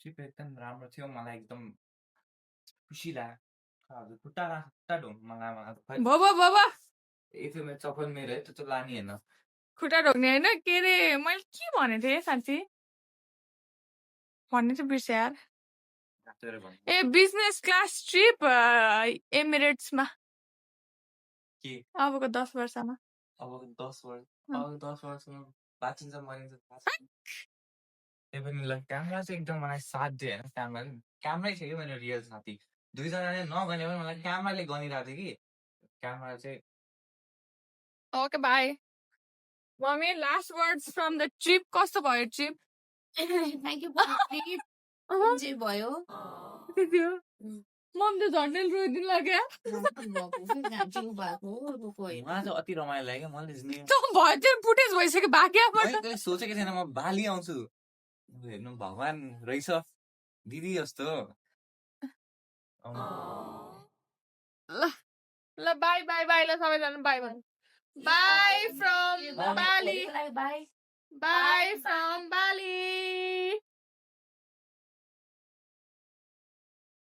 trip एकदम राम्रो थियो मलाई एकदम खुसी लाग्यो हजुर खुट्टा ढोङ मलाई बाबा एफएम चपल मेरो है त्यो लाने होइन खुट्टा ढोक्ने होइन के रे मैले के भनेको थिएँ साँच्ची भन्ने चाहिँ बिर्से यार ए बिजनेस क्लास ट्रिप एमिरेट्समा के अबको 10 वर्षमा अब 10 वर्षमा बाँचिन्छ मरिन्छ त्यही पनि ल क्यामेरा चाहिँ एकदम मलाई साथ दियो होइन क्यामेरै थियो कि मेरो रियल साथी दुईजनाले नगने पनि मलाई क्यामेराले गनिरहेको थियो कि क्यामेरा चाहिँ okay bye mummy last words from the trip कस्तो भयो trip thank you for trip enjoy भयो मम त झन्डै रोइदिनु लाग्यो मलाई चाहिँ अति रमाइलो लाग्यो मैले भयो त्यो फुटेज भइसक्यो भाग्य मैले सोचेको थिएन म बाली आउँछु हेर्नु भगवान रहेछ दिदी जस्तो ल बाई बाई बाई ल सबैजना बाई भन्नु बाई फ्रम बाली बाई बाई फ्रम बाली